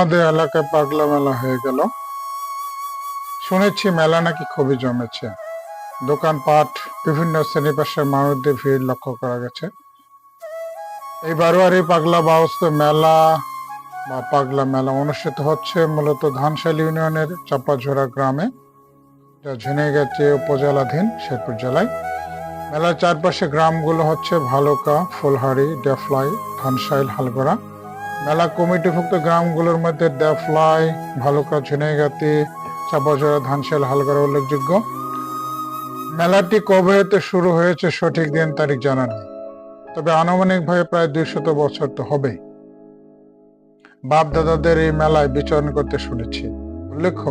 আমাদের এলাকায় পাগলা মেলা হয়ে গেল। শুনেছি মেলা নাকি খুবই জমেছে। দোকানপাট, বিভিন্ন শ্রেণী পেশার মানুষদের ভিড় লক্ষ্য করা গেছে। এই বারোয়ারি পাগলা বাউস্ত মেলা বা পাগলা মেলা অনুষ্ঠিত হচ্ছে মূলত ধানশাল ইউনিয়নের চাপাঝোড়া গ্রামে, যা ঝিনাইগাতি উপজেলাধীন শেরপুর জেলায়। মেলার চারপাশে গ্রামগুলো হচ্ছে ভালুকা, ফুলহারি, ডেফলাই, ধানশাইল, হালগড়া। মেলা কমিটিভুক্ত গ্রামগুলোর মধ্যে ডেফলাই, ভালুকা, ঝিনাইগাতি, চাপাঝোড়া, ধানশাইল, হালগড়া উল্লেখযোগ্য। মেলাটি কবে হতে শুরু হয়েছে সঠিক দিন তারিখ জানা নেই, তবে আনুমানিকভাবে প্রায় 200 বছর তো হবেই। বাপ দাদাদের এই মেলায় বিচরণ করতে শুনেছি। উল্লেখ্য,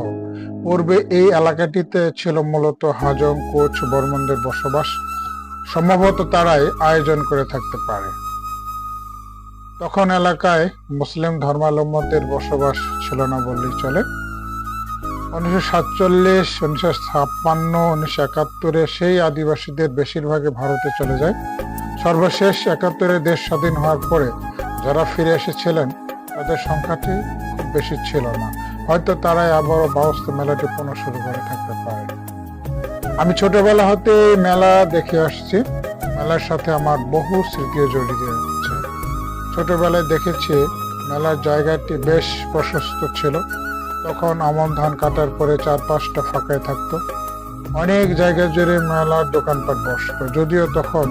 পূর্বে এই এলাকাটিতে ছিল মূলত হাজং, কোচ, বর্মনদের বসবাস। সম্ভবত তারাই আয়োজন করে থাকতে পারে। তখন এলাকায় মুসলিম ধর্মাবলম্বীদের বসবাস ছিল না বললেই চলে। 1947, 1956, 1971 সেই আদিবাসীদের বেশিরভাগই ভারতে চলে যায়। সর্বশেষ 71 দেশ স্বাধীন হওয়ার পরে যারা ফিরে এসেছিলেন তাদের সংখ্যাটি খুব বেশি ছিল না। হয়তো তারাই আবারও বাউস্ত মেলাটি পুনঃ শুরু করে থাকতে পারে। আমি ছোটবেলা হতে মেলা দেখে আসছি। মেলার সাথে আমার বহু স্মৃতিও জড়িত আছে। ছোটবেলায় দেখেছি মেলার জায়গাটি বেশ প্রশস্ত ছিল। তখন আমন ধান কাটার পরে 4-5টা ফাঁকায় থাকতো। অনেক জায়গা জুড়ে মেলার দোকানপাট বসতো। যদিও তখন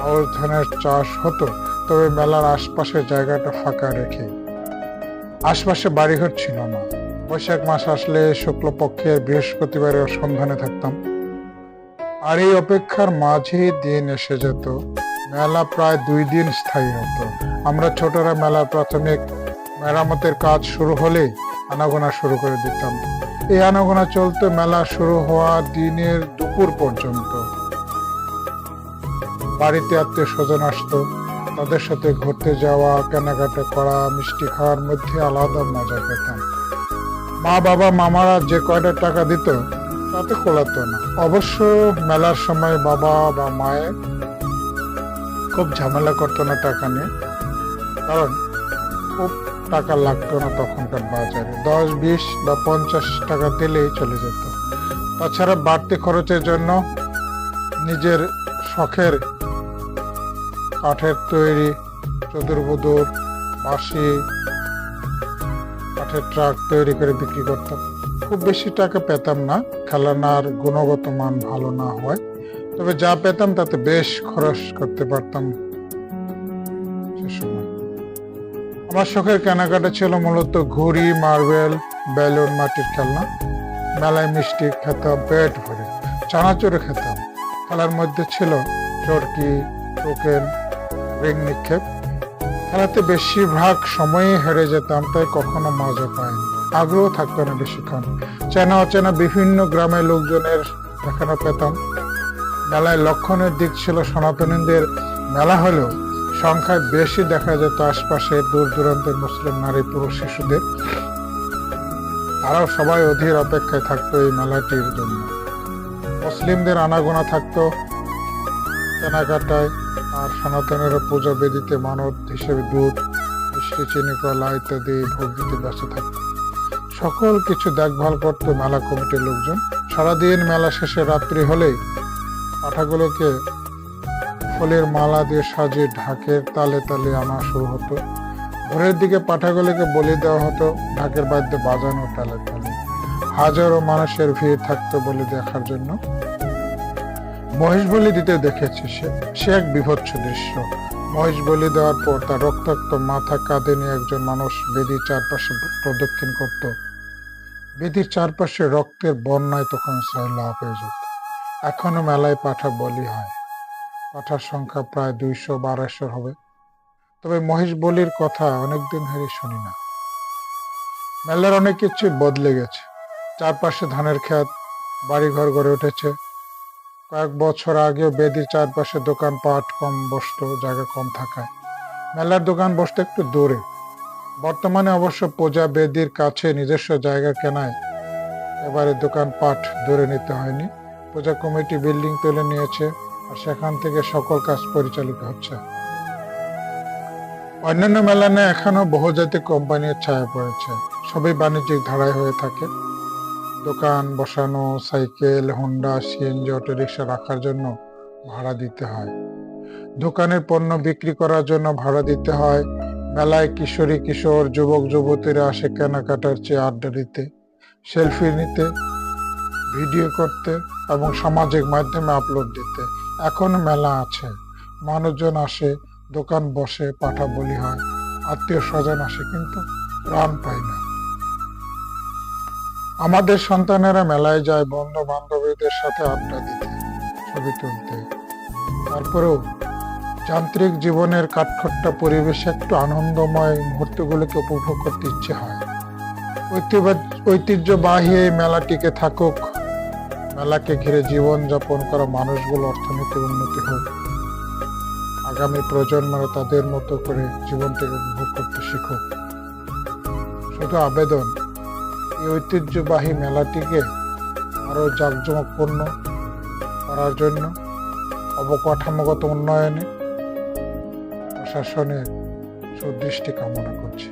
আউশ ধানের চাষ হতো, তবে মেলার আশপাশের জায়গাটা ফাঁকা রেখে। আশপাশে বাড়িঘর ছিল না। বৈশাখ মাস আসলে শুক্লপক্ষের বৃহস্পতিবারের সন্ধানে থাকতাম, আর এই অপেক্ষার মাঝেই দিন এসে যেত। মেলা প্রায় 2 দিন স্থায়ী হতো। আমরা ছোটরা মেলার প্রাথমিক মেরামতের কাজ শুরু হলেই আনাগোনা শুরু করে দিতাম। এই আনাগোনা চলতো মেলা শুরু হওয়া দিনের দুপুর পর্যন্ত। বাড়িতে আত্মীয় স্বজন আসতো, তাদের সাথে ঘুরতে যাওয়া, কেনাকাটা করা, মিষ্টি খাওয়ার মধ্যে আলাদা মজা পেতাম। মা বাবা মামারা যে কয়টা টাকা দিত তাতে কোলাতো না। অবশ্য মেলার সময় বাবা বা মায়ের খুব ঝামেলা করতো না টাকা নিয়ে, কারণ খুব টাকা লাগতো না তখনকার বাজারে। 10, 20 বা 50 টাকা দিলেই চলে যেত। তাছাড়া বাড়তি খরচের জন্য নিজের শখের কাঠের তৈরি চদুর-বদুর, বাঁশি, কাঠের ট্রাক তৈরি করে বিক্রি করতাম। খুব বেশি টাকা পেতাম না, খেলনার গুণগত মান ভালো না হয়। তবে যা পেতাম তাতে বেশ খরচ করতে পারতাম সে সময়। আমার শখের কেনাকাটা ছিল মূলত ঘুড়ি, মার্বেল, বেলুন, মাটির খেলনা। মেলায় মিষ্টি খেতাম পেট ভরে, চানাচুরে খেতাম। খেলার মধ্যে ছিল চরকি, টোকেন, রিং নিক্ষেপ। খেলাতে বেশিরভাগ সময়ই হেরে যেতাম, তাই কখনো মজা পাইনি। আগ্রহ থাকতো না বেশিক্ষণ। চেনা অচেনা বিভিন্ন গ্রামের লোকজনের দেখানো পেতাম। মেলায় লক্ষণের দিক ছিল সনাতনীদের মেলা হলেও সংখ্যায় বেশি দেখা যেত আশপাশের দূর দূরান্তের মুসলিম নারী, পুরুষ, শিশুদের। তারাও সবাই অধীর অপেক্ষায় থাকতো এই মেলাটির জন্য। মুসলিমদের আনাগোনা থাকতো কেনাকাটায়, আর সনাতনেরা পূজা বেদিতে মানত হিসেবে দুধ, মিষ্টি, চিনি, কলা ইত্যাদি ভোগ দিতে ব্যস্ত থাকতো। সকল কিছু দেখভাল করতো মেলা কমিটির লোকজন। সারাদিন মেলা শেষে রাত্রি হলেই পাঠাগুলোকে ফুলের মালা দিয়ে সাজিয়ে ঢাকের তালে তালে আনা শুরু হতো। ভোরের দিকে পাঠাগুলোকে বলি দেওয়া হতো ঢাকের বাদ্য বাজানো তালে তালে। হাজারো মানুষের ভিড় থাকতো বলি দেখার জন্য। মহিষ বলি দিতে দেখেছি, সে এক বিভৎস দৃশ্য। মহিষ বলি দেওয়ার পর তার রক্তাক্ত মাথা কাঁধে নিয়ে একজন মানুষ বেদির চারপাশে প্রদক্ষিণ করত। বেদির চারপাশে রক্তের বন্যায় তখন লাভ হয়ে যেত। এখনো মেলায় পাঠা বলি হয়। পাঠার সংখ্যা প্রায় 200-250 হবে। তবে মহিষ বলির কথা অনেকদিন ধরে শুনি না। মেলার অনেক কিছু বদলে গেছে। চারপাশে ধানের ক্ষেত, বাড়িঘর গড়ে উঠেছে। কয়েক বছর আগেও বেদির চারপাশে দোকানপাট কম বসতো, জায়গা কম থাকায়। মেলার দোকান বসতো একটু দূরে। বর্তমানে অবশ্য পূজা বেদির কাছে নিজস্ব জায়গা কেনায় এবারে দোকানপাট দূরে নিতে হয়নি। পূজা কমিটি বিল্ডিং তুলে নিয়েছে, আর সেখান থেকে সকল কাজ পরিচালিত হচ্ছে। অন্যান্য মেলা নিয়ে এখনো বহুজাতিক কোম্পানির ছায়া পড়েছে। সবই বাণিজ্যিক ধারায় হয়ে থাকে। দোকান বসানো, সাইকেল, হোন্ডা, সিএনজি, অটোরিকশা রাখার জন্য ভাড়া দিতে হয়। দোকানের পণ্য বিক্রি করার জন্য ভাড়া দিতে হয়। মেলায় কিশোরী কিশোর, যুবক যুবতীরা আসে কেনাকাটার চেয়ে আড্ডা দিতে, সেলফি নিতে, ভিডিও করতে এবং সামাজিক মাধ্যমে আপলোড দিতে। এখন মেলা আছে, মানুষজন আসে, দোকান বসে, পাঠা বলি হয়, আত্মীয় স্বজন আসে, কিন্তু প্রাণ পায় না। আমাদের সন্তানেরা মেলায় যায় বন্ধু বান্ধবীদের সাথে আড্ডা দিতে, ছবি তুলতে। তারপরেও যান্ত্রিক জীবনের কাঠখোট্টা পরিবেশে একটু আনন্দময় মুহূর্তগুলোকে উপভোগ করতে ইচ্ছে হয়। ঐতিহ্যবাহী এই মেলা টিকে থাকুক, মেলাকে ঘিরে জীবন যাপন করা মানুষগুলো অর্থনৈতিক উন্নতি হোক, আগামী প্রজন্মরা তাদের মতো করে জীবনটাকে উপভোগ করতে শিখুক। শুধু আবেদন, এই ঐতিহ্যবাহী মেলাটিকে আরো জাঁকজমকপূর্ণ করার জন্য অবকাঠামোগত উন্নয়নে প্রশাসনের সুদৃষ্টি কামনা করছি।